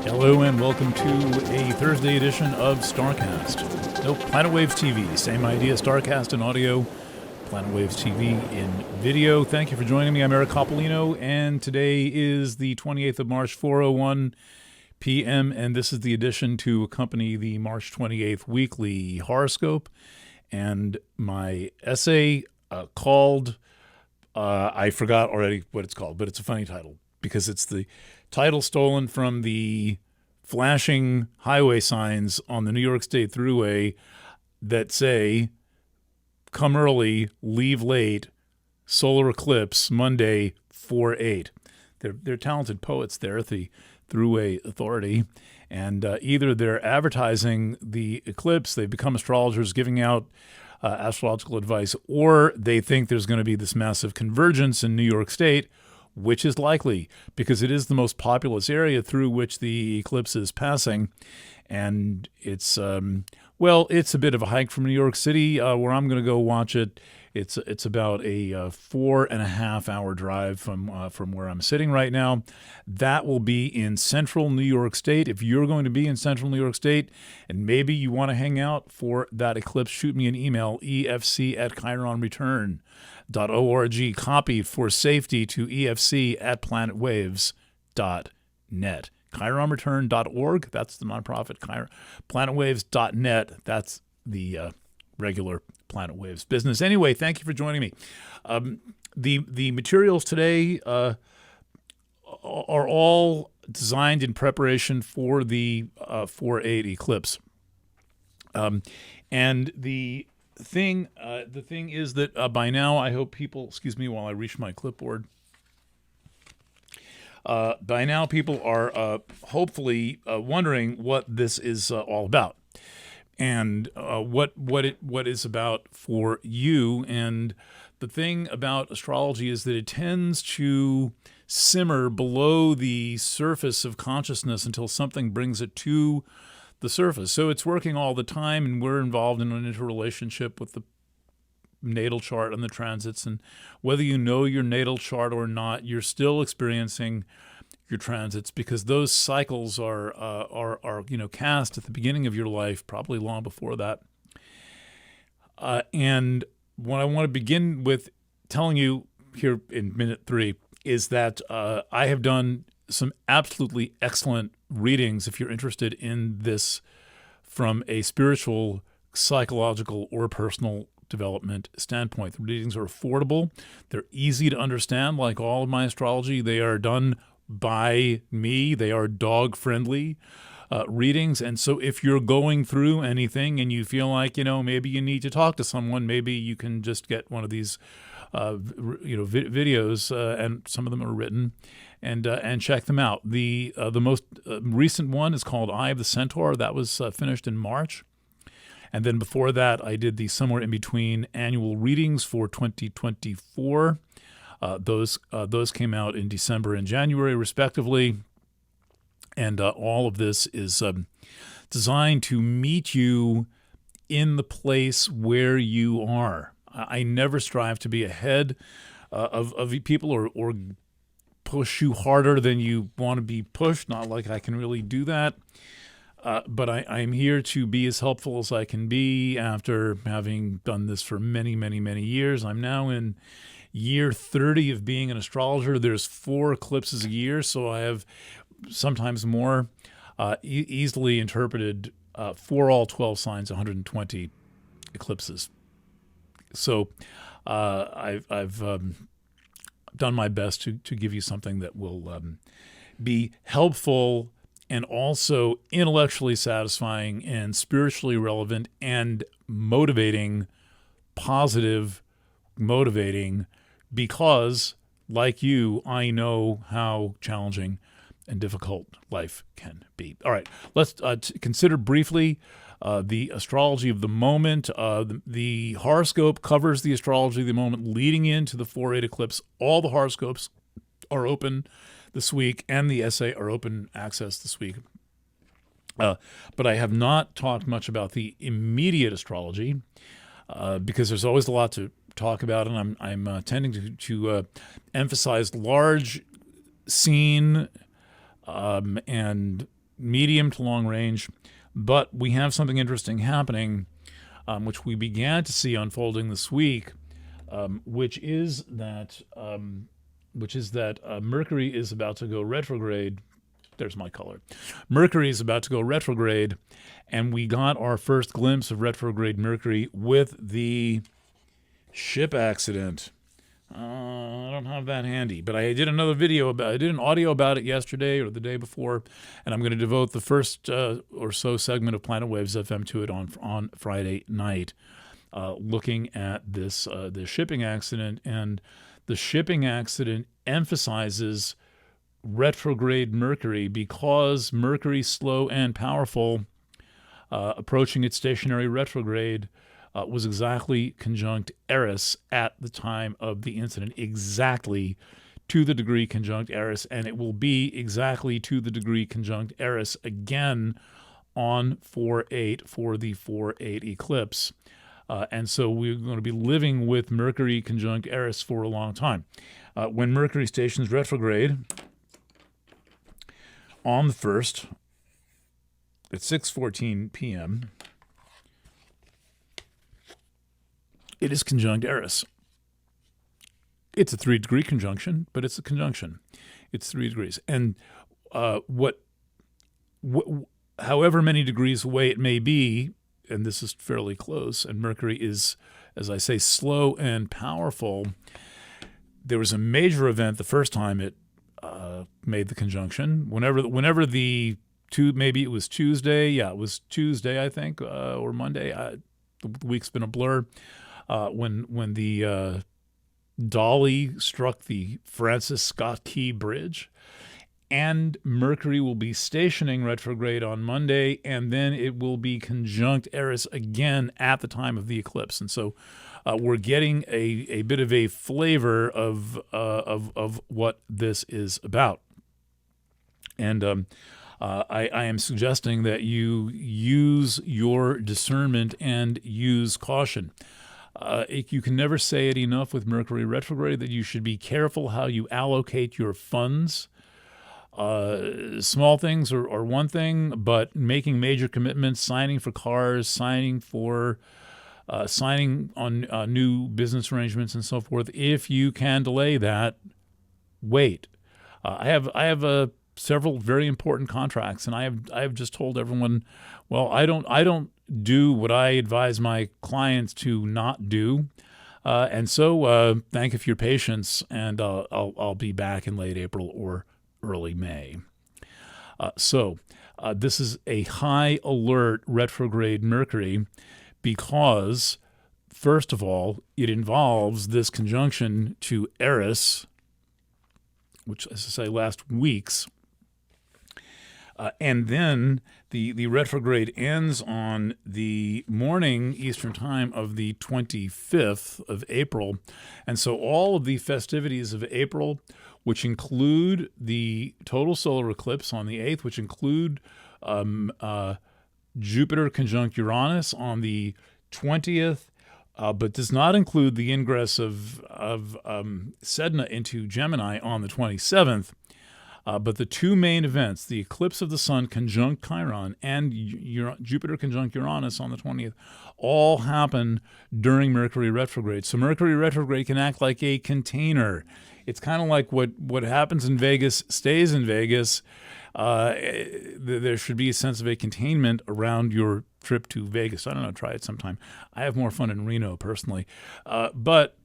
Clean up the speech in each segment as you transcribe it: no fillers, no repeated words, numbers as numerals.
Hello and welcome to a Thursday edition of StarCast. Nope, Planet Waves TV. Same idea, StarCast in audio, Planet Waves TV in video. Thank you for joining me. I'm Eric Coppolino, and today is the 28th of March, 4:01 p.m., and this is the edition to accompany the March 28th weekly horoscope. And my essay called, I forgot already what it's called, but it's a funny title because it's the title stolen from the flashing highway signs on the New York State Thruway that say, "Come early, leave late, solar eclipse, Monday, 4/8." They're talented poets there at the Thruway Authority, and either they're advertising the eclipse, they've become astrologers giving out astrological advice, or they think there's going to be this massive convergence in New York State, which is likely because it is the most populous area through which the eclipse is passing. And it's, it's a bit of a hike from New York City where I'm going to go watch it. It's about a 4.5 hour drive from where I'm sitting right now. That will be in central New York State. If you're going to be in central New York State and maybe you want to hang out for that eclipse, shoot me an email, efc@chironreturn.org. Copy for safety to efc@planetwaves.net. chironreturn.org, that's the nonprofit. Planetwaves.net, that's the regular Planet Waves business. Anyway, thank you for joining me. The materials today are all designed in preparation for the 4/8 eclipse. And the thing is that by now, I hope people, excuse me while I reach my clipboard. By now, people are hopefully wondering what this is all about, and what is about for you. And the thing about astrology is that it tends to simmer below the surface of consciousness until something brings it to the surface. So it's working all the time, and we're involved in an interrelationship with the natal chart and the transits, and whether you know your natal chart or not, you're still experiencing your transits because those cycles are cast at the beginning of your life, probably long before that. And what I want to begin with telling you here in minute 3 is that I have done some absolutely excellent readings if you're interested in this from a spiritual, psychological, or personal development standpoint. The readings are affordable. They're easy to understand. Like all of my astrology, they are done by me. They are dog-friendly readings. And so if you're going through anything and you feel like, maybe you need to talk to someone, maybe you can just get one of these videos, and some of them are written, and check them out. The most recent one is called Eye of the Centaur. That was finished in March. And then before that, I did the Somewhere in Between annual readings for 2024. Those came out in December and January, respectively. And all of this is designed to meet you in the place where you are. I never strive to be ahead of people or push you harder than you want to be pushed. Not like I can really do that. But I'm here to be as helpful as I can be after having done this for many, many, many years. I'm now in year 30 of being an astrologer. There's 4 eclipses a year, so I have sometimes more easily interpreted for all 12 signs, 120 eclipses. So I've done my best to give you something that will be helpful and also intellectually satisfying and spiritually relevant and motivating, positive, motivating, because, like you, I know how challenging and difficult life can be. All right, let's consider briefly the astrology of the moment. The horoscope covers the astrology of the moment leading into the 4/8 eclipse. All the horoscopes are open this week, and the essay are open access this week. But I have not talked much about the immediate astrology because there's always a lot to talk about, and I'm tending to emphasize large scene and medium to long range. But we have something interesting happening, which we began to see unfolding this week, which is that Mercury is about to go retrograde. There's my color. Mercury is about to go retrograde, and we got our first glimpse of retrograde Mercury with the ship accident. I don't have that handy, but I did another video I did an audio about it yesterday or the day before, and I'm going to devote the first or so segment of Planet Waves FM to it on Friday night, looking at this shipping accident. And the shipping accident emphasizes retrograde Mercury because Mercury, slow and powerful, approaching its stationary retrograde, was exactly conjunct Eris at the time of the incident, exactly to the degree conjunct Eris, and it will be exactly to the degree conjunct Eris again on 4/8 for the 4/8 eclipse. And so we're going to be living with Mercury conjunct Eris for a long time. When Mercury stations retrograde on the 1st at 6:14 p.m., it is conjunct Eris. It's a 3-degree conjunction, but it's a conjunction. It's 3 degrees. And however many degrees away it may be, and this is fairly close, and Mercury is, as I say, slow and powerful, there was a major event the first time it made the conjunction. Whenever the maybe it was Tuesday. Yeah, it was Tuesday, I think, or Monday. The week's been a blur. When the Dolly struck the Francis Scott Key Bridge, and Mercury will be stationing retrograde on Monday, and then it will be conjunct Eris again at the time of the eclipse. And so we're getting a bit of a flavor of what this is about. And I am suggesting that you use your discernment and use caution. You can never say it enough with Mercury retrograde that you should be careful how you allocate your funds. Small things are one thing, but making major commitments, signing for cars, signing on new business arrangements and so forth, if you can delay that, wait. I have several very important contracts, and I have just told everyone, well, I don't do what I advise my clients to not do, and so thank you for your patience, and I'll be back in late April or early May. So this is a high alert retrograde Mercury because, first of all, it involves this conjunction to Eris, which, as I say, last week's. And then the retrograde ends on the morning Eastern time of the 25th of April. And so all of the festivities of April, which include the total solar eclipse on the 8th, which include Jupiter conjunct Uranus on the 20th, but does not include the ingress of Sedna into Gemini on the 27th. But the two main events, the eclipse of the sun conjunct Chiron and Jupiter conjunct Uranus on the 20th, all happen during Mercury retrograde. So Mercury retrograde can act like a container. It's kind of like what happens in Vegas stays in Vegas. There should be a sense of a containment around your trip to Vegas. I don't know, try it sometime. I have more fun in Reno personally. But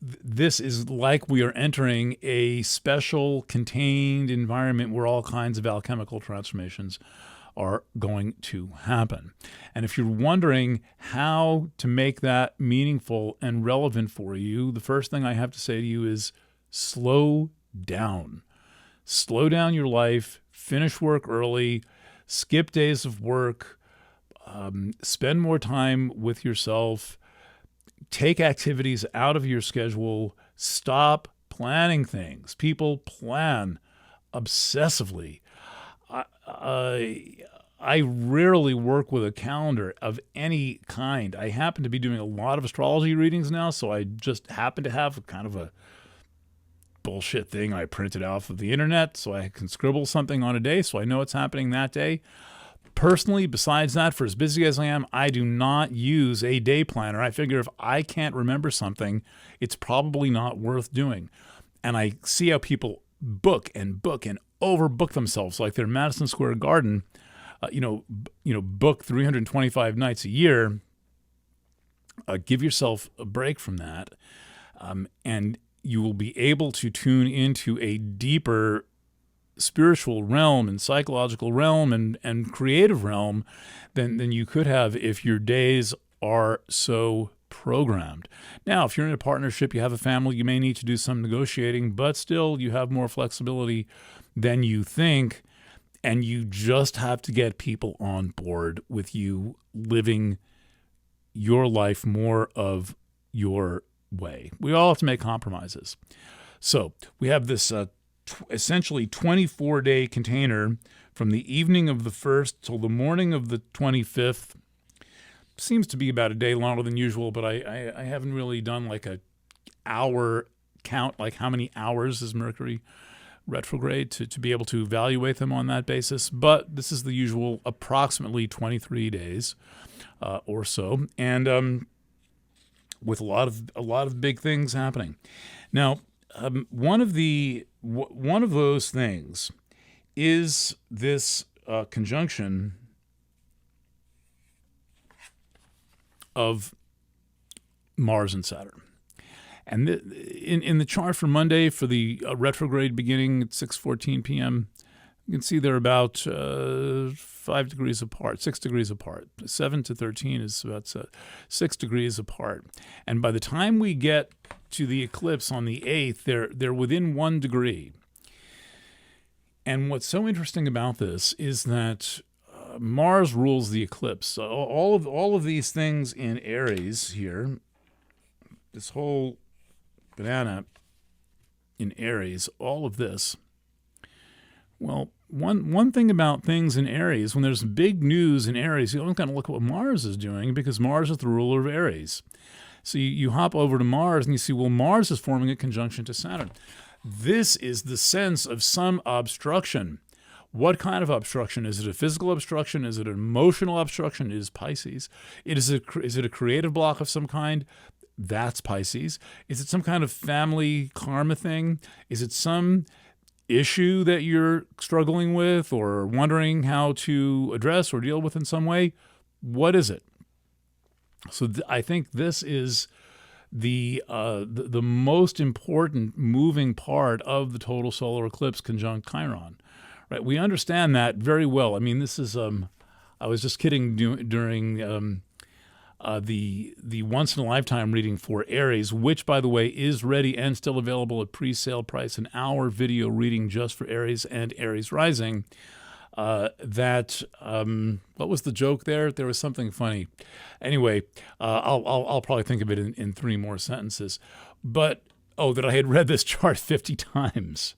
this is like we are entering a special contained environment where all kinds of alchemical transformations are going to happen. And if you're wondering how to make that meaningful and relevant for you, the first thing I have to say to you is slow down. Slow down your life, finish work early, skip days of work, spend more time with yourself, take activities out of your schedule, stop planning things. People plan obsessively. I rarely work with a calendar of any kind. I happen to be doing a lot of astrology readings now, so I just happen to have kind of a bullshit thing I printed off of the internet so I can scribble something on a day so I know what's happening that day. Personally, besides that, for as busy as I am, I do not use a day planner. I figure if I can't remember something, it's probably not worth doing. And I see how people book and overbook themselves, like their Madison Square Garden, book 325 nights a year. Give yourself a break from that, and you will be able to tune into a deeper spiritual realm and psychological realm and creative realm than you could have if your days are so programmed. Now, if you're in a partnership, you have a family, you may need to do some negotiating, but still you have more flexibility than you think, and you just have to get people on board with you living your life more of your way. We all have to make compromises. So we have this essentially 24-day container from the evening of the 1st till the morning of the 25th. Seems to be about a day longer than usual, but I haven't really done like a hour count, like how many hours is Mercury retrograde, to be able to evaluate them on that basis. But this is the usual approximately 23 days or so, and with a lot of big things happening. Now, one of those things is this conjunction of Mars and Saturn. And in the chart for Monday, for the retrograde beginning at 6:14 p.m., you can see they're about 5 degrees apart, 6 degrees apart. 7 to 13 is about 6 degrees apart. And by the time we get to the eclipse on the 8th, they're within 1 degree. And what's so interesting about this is that Mars rules the eclipse. All of these things in Aries here, this whole banana in Aries, all of this. Well, one thing about things in Aries, when there's big news in Aries, you don't kind of look at what Mars is doing, because Mars is the ruler of Aries. So you hop over to Mars and you see, well, Mars is forming a conjunction to Saturn. This is the sense of some obstruction. What kind of obstruction? Is it a physical obstruction? Is it an emotional obstruction? It is Pisces. Is it a creative block of some kind? That's Pisces. Is it some kind of family karma thing? Is it some issue that you're struggling with or wondering how to address or deal with in some way? What is it? So I think this is the most important moving part of the total solar eclipse conjunct Chiron. Right? We understand that very well. I mean, this is I was just kidding during the once in a lifetime reading for Aries, which, by the way, is ready and still available at pre-sale price, an hour video reading just for Aries and Aries rising. What was the joke there? There was something funny. Anyway, I'll probably think of it in 3 more sentences. But that I had read this chart 50 times.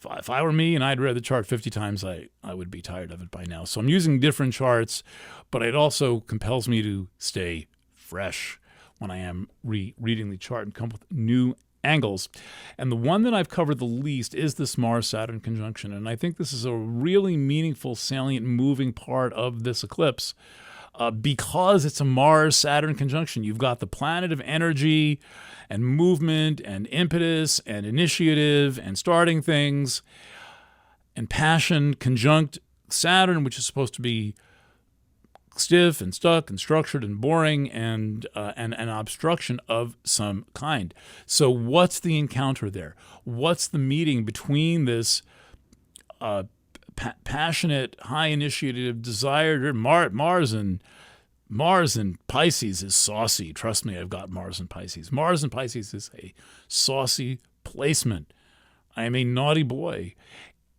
If I were me and I'd read the chart 50 times, I would be tired of it by now. So I'm using different charts, but it also compels me to stay fresh when I am reading the chart and come up with new angles. And the one that I've covered the least is this Mars-Saturn conjunction. And I think this is a really meaningful, salient, moving part of this eclipse because it's a Mars-Saturn conjunction. You've got the planet of energy and movement and impetus and initiative and starting things and passion conjunct Saturn, which is supposed to be stiff and stuck and structured and boring and an obstruction of some kind. So what's the encounter there? What's the meeting between this passionate, high initiative desire? Mars and Pisces is saucy. Trust me, I've got Mars and Pisces. Mars and Pisces is a saucy placement. I am a naughty boy.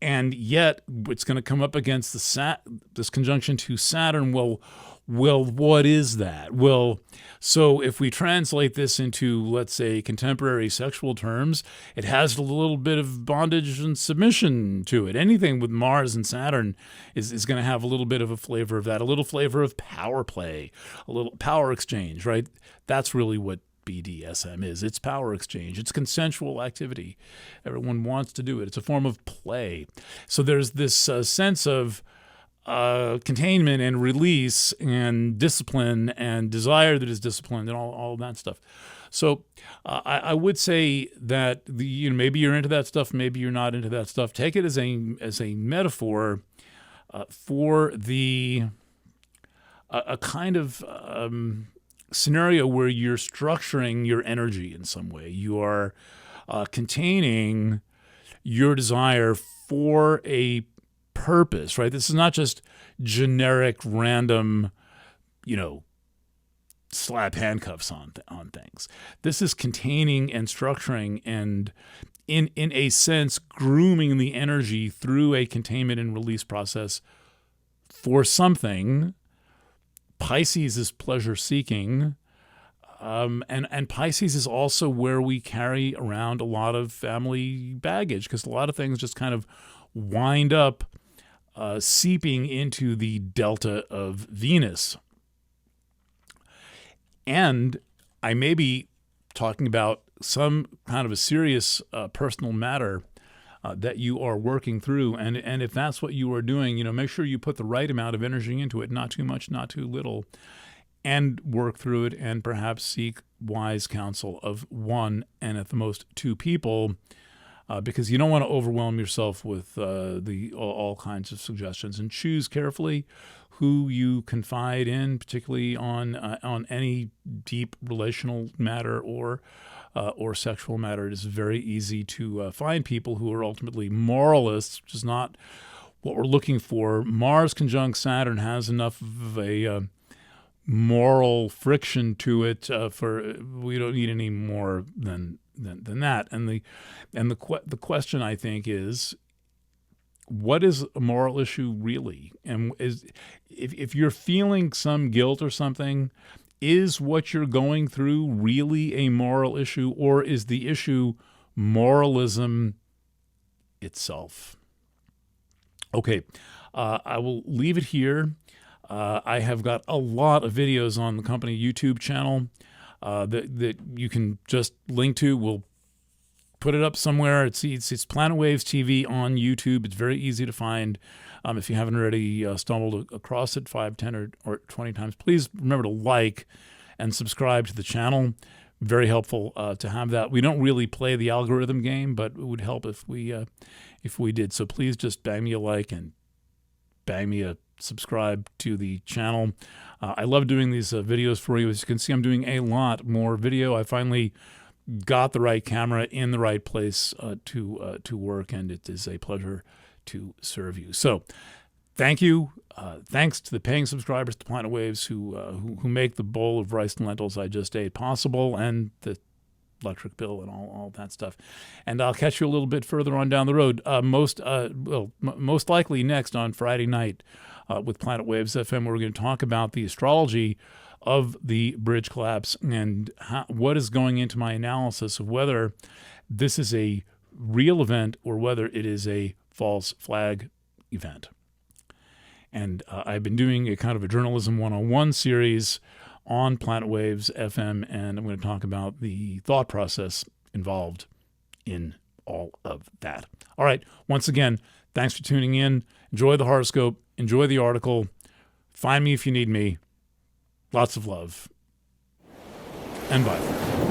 And yet, it's going to come up against this conjunction to Saturn. Well, what is that? Well, so if we translate this into, let's say, contemporary sexual terms, it has a little bit of bondage and submission to it. Anything with Mars and Saturn is going to have a little bit of a flavor of that, a little flavor of power play, a little power exchange, right? That's really what BDSM is. It's power exchange. It's consensual activity. Everyone wants to do it. It's a form of play. So there's this sense of containment and release and discipline and desire that is disciplined and all that stuff. So I would say that maybe you're into that stuff, maybe you're not into that stuff. Take it as a metaphor for a kind of scenario where you're structuring your energy in some way. You are containing your desire for a purpose, right? This is not just generic, random, slap handcuffs on things. This is containing and structuring and, in a sense, grooming the energy through a containment and release process for something. Pisces is pleasure-seeking, and Pisces is also where we carry around a lot of family baggage, because a lot of things just kind of wind up seeping into the delta of Venus. And I may be talking about some kind of a serious personal matter that you are working through. And if that's what you are doing, make sure you put the right amount of energy into it, not too much, not too little, and work through it and perhaps seek wise counsel of one and at the most two people, because you don't want to overwhelm yourself with all kinds of suggestions, and choose carefully who you confide in, particularly on any deep relational matter or sexual matter. It is very easy to find people who are ultimately moralists, which is not what we're looking for. Mars conjunct Saturn has enough of a moral friction to it for we don't need any more than that. And the question, I think, is, what is a moral issue really? And if you're feeling some guilt or something, is what you're going through really a moral issue, or is the issue moralism itself? Okay, I will leave it here. I have got a lot of videos on the company YouTube channel that you can just link to. We'll put it up somewhere. It's Planet Waves TV on YouTube. It's very easy to find. If you haven't already stumbled across it 5, 10, or 20 times, please remember to like and subscribe to the channel. Very helpful to have that. We don't really play the algorithm game, but it would help if we did. So please just bang me a like and bang me a subscribe to the channel. I love doing these videos for you. As you can see, I'm doing a lot more video. I finally got the right camera in the right place to work, and it is a pleasure to serve you. So thank you. Thanks to the paying subscribers to Planet Waves who make the bowl of rice and lentils I just ate possible, and the electric bill and all that stuff. And I'll catch you a little bit further on down the road. Most likely next on Friday night with Planet Waves FM, we're going to talk about the astrology of the bridge collapse and what is going into my analysis of whether this is a real event or whether it is a false flag event. And I've been doing a kind of a journalism 101 series on Planet Waves FM, and I'm going to talk about the thought process involved in all of that. All right. Once again, thanks for tuning in. Enjoy the horoscope. Enjoy the article. Find me if you need me. Lots of love. And bye.